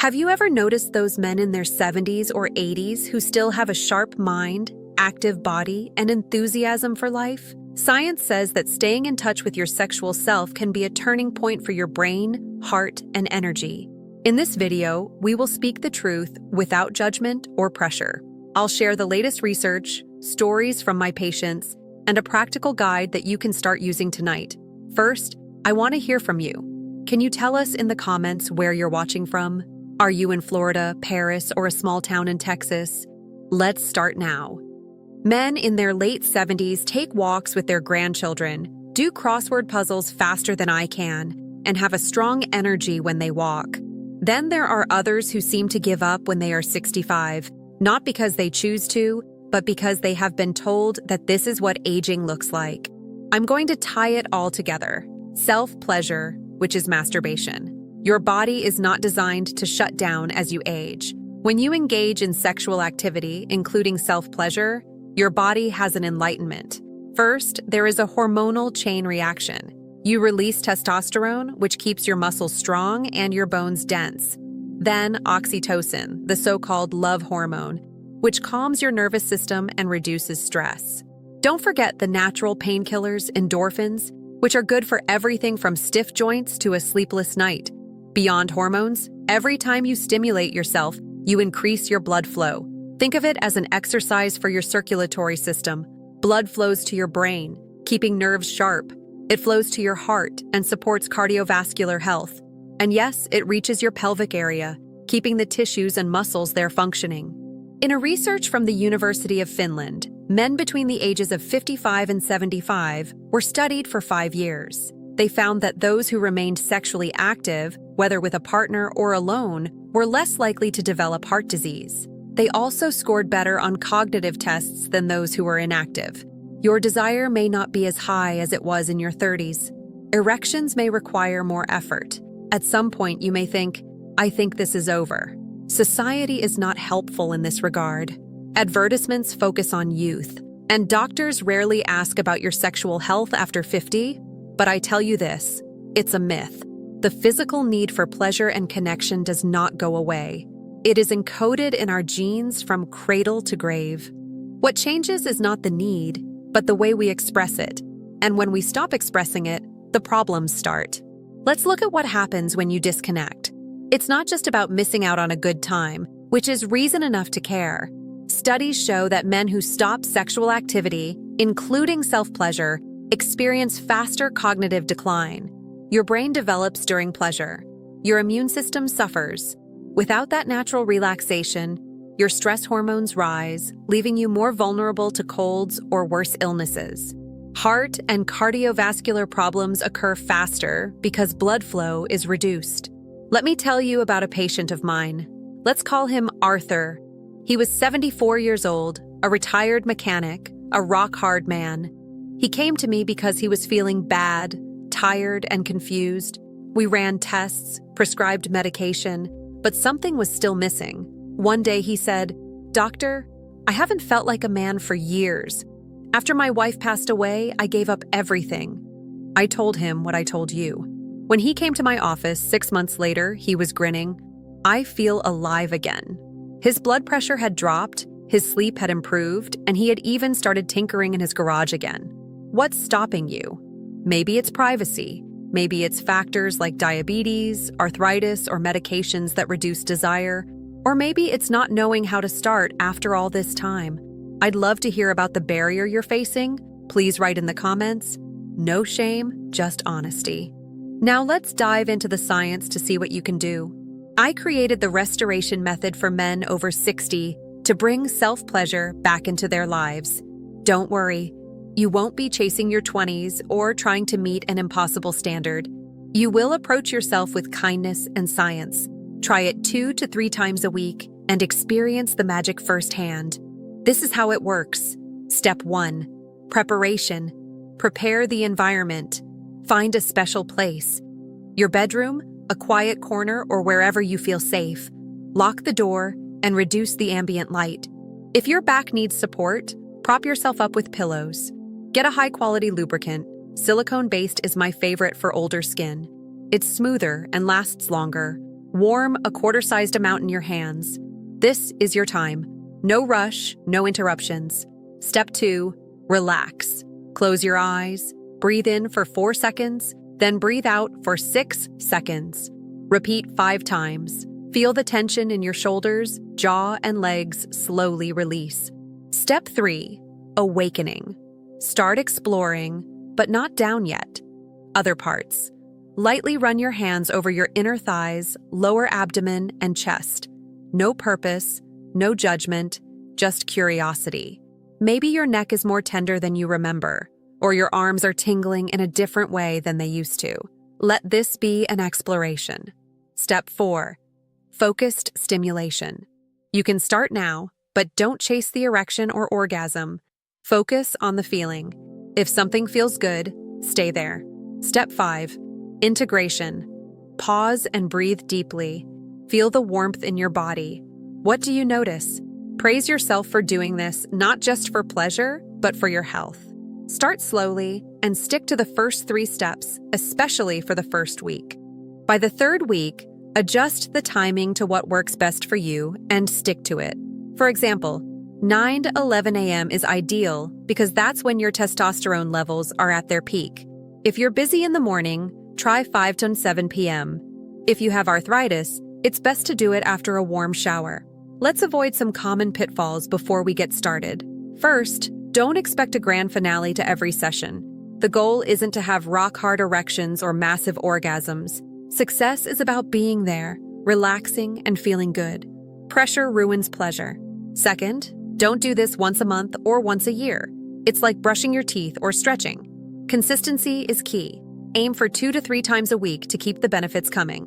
Have you ever noticed those men in their 70s or 80s who still have a sharp mind, active body, and enthusiasm for life? Science says that staying in touch with your sexual self can be a turning point for your brain, heart, and energy. In this video, we will speak the truth without judgment or pressure. I'll share the latest research, stories from my patients, and a practical guide that you can start using tonight. First, I want to hear from you. Can you tell us in the comments where you're watching from? Are you in Florida, Paris, or a small town in Texas? Let's start now. Men in their late 70s take walks with their grandchildren, do crossword puzzles faster than I can, and have a strong energy when they walk. Then there are others who seem to give up when they are 65, not because they choose to, but because they have been told that this is what aging looks like. I'm going to tie it all together. Self-pleasure, which is masturbation. Your body is not designed to shut down as you age. When you engage in sexual activity, including self-pleasure, your body has an enlightenment. First, there is a hormonal chain reaction. You release testosterone, which keeps your muscles strong and your bones dense. Then oxytocin, the so-called love hormone, which calms your nervous system and reduces stress. Don't forget the natural painkillers, endorphins, which are good for everything from stiff joints to a sleepless night. Beyond hormones, every time you stimulate yourself, you increase your blood flow. Think of it as an exercise for your circulatory system. Blood flows to your brain, keeping nerves sharp. It flows to your heart and supports cardiovascular health. And yes, it reaches your pelvic area, keeping the tissues and muscles there functioning. In a research from the University of Finland, men between the ages of 55 and 75 were studied for 5 years. They found that those who remained sexually active, whether with a partner or alone, were less likely to develop heart disease. They also scored better on cognitive tests than those who were inactive. Your desire may not be as high as it was in your 30s. Erections may require more effort. At some point, you may think, I think this is over. Society is not helpful in this regard. Advertisements focus on youth, and doctors rarely ask about your sexual health after 50, but I tell you this, it's a myth. The physical need for pleasure and connection does not go away. It is encoded in our genes from cradle to grave. What changes is not the need, but the way we express it. And when we stop expressing it, the problems start. Let's look at what happens when you disconnect. It's not just about missing out on a good time, which is reason enough to care. Studies show that men who stop sexual activity, including self-pleasure, experience faster cognitive decline. Your brain develops during pleasure. Your immune system suffers. Without that natural relaxation, your stress hormones rise, leaving you more vulnerable to colds or worse illnesses. Heart and cardiovascular problems occur faster because blood flow is reduced. Let me tell you about a patient of mine. Let's call him Arthur. He was 74 years old, a retired mechanic, a rock-hard man. He came to me because he was feeling bad, tired, and confused. We ran tests, prescribed medication, but something was still missing. One day he said, "Doctor, I haven't felt like a man for years. After my wife passed away, I gave up everything." I told him what I told you. When he came to my office 6 months later, he was grinning. I feel alive again. His blood pressure had dropped, his sleep had improved, and he had even started tinkering in his garage again. What's stopping you? Maybe it's privacy. Maybe it's factors like diabetes, arthritis, or medications that reduce desire. Or maybe it's not knowing how to start after all this time. I'd love to hear about the barrier you're facing. Please write in the comments. No shame, just honesty. Now let's dive into the science to see what you can do. I created the restoration method for men over 60 to bring self-pleasure back into their lives. Don't worry, you won't be chasing your 20s or trying to meet an impossible standard. You will approach yourself with kindness and science. Try it 2 to 3 times a week and experience the magic firsthand. This is how it works. Step 1. Preparation. Prepare the environment. Find a special place. Your bedroom, a quiet corner, or wherever you feel safe. Lock the door and reduce the ambient light. If your back needs support, prop yourself up with pillows. Get a high-quality lubricant. Silicone-based is my favorite for older skin. It's smoother and lasts longer. Warm a quarter-sized amount in your hands. This is your time. No rush, no interruptions. Step 2, relax. Close your eyes. Breathe in for 4 seconds, then breathe out for 6 seconds. Repeat 5 times. Feel the tension in your shoulders, jaw, and legs slowly release. Step 3, awakening. Start exploring, but not down yet. Other parts. Lightly run your hands over your inner thighs, lower abdomen, and chest. No purpose, no judgment, just curiosity. Maybe your neck is more tender than you remember, or your arms are tingling in a different way than they used to. Let this be an exploration. Step 4, focused stimulation. You can start now, but don't chase the erection or orgasm. Focus on the feeling. If something feels good, stay there. Step 5, integration. Pause and breathe deeply. Feel the warmth in your body. What do you notice? Praise yourself for doing this, not just for pleasure, but for your health. Start slowly and stick to the first 3 steps, especially for the first week. By the 3rd week, adjust the timing to what works best for you and stick to it. For example, 9 to 11 a.m. is ideal because that's when your testosterone levels are at their peak. If you're busy in the morning, try 5 to 7 p.m. If you have arthritis, it's best to do it after a warm shower. Let's avoid some common pitfalls before we get started. First, don't expect a grand finale to every session. The goal isn't to have rock-hard erections or massive orgasms. Success is about being there, relaxing, and feeling good. Pressure ruins pleasure. Second, don't do this once a month or once a year. It's like brushing your teeth or stretching. Consistency is key. Aim for 2 to 3 times a week to keep the benefits coming.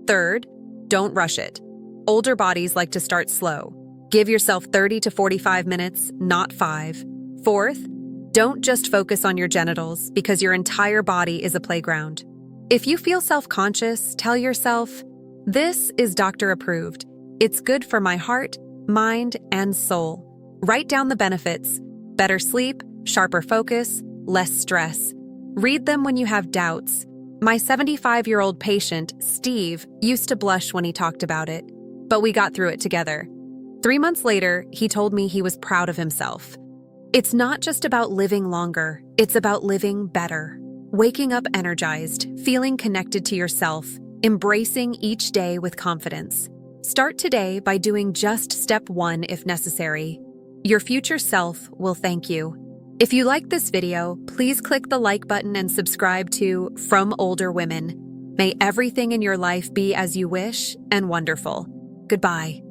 Third, don't rush it. Older bodies like to start slow. Give yourself 30 to 45 minutes, not 5. Fourth, don't just focus on your genitals because your entire body is a playground. If you feel self-conscious, tell yourself, "This is doctor approved. It's good for my heart, mind, and soul." Write down the benefits: better sleep, sharper focus, less stress. Read them when you have doubts. My 75-year-old patient, Steve, used to blush when he talked about it, but we got through it together. 3 months later, he told me he was proud of himself. It's not just about living longer, it's about living better. Waking up energized, feeling connected to yourself, embracing each day with confidence. Start today by doing just step 1 if necessary. Your future self will thank you. If you like this video, please click the like button and subscribe to From Older Women. May everything in your life be as you wish and wonderful. Goodbye.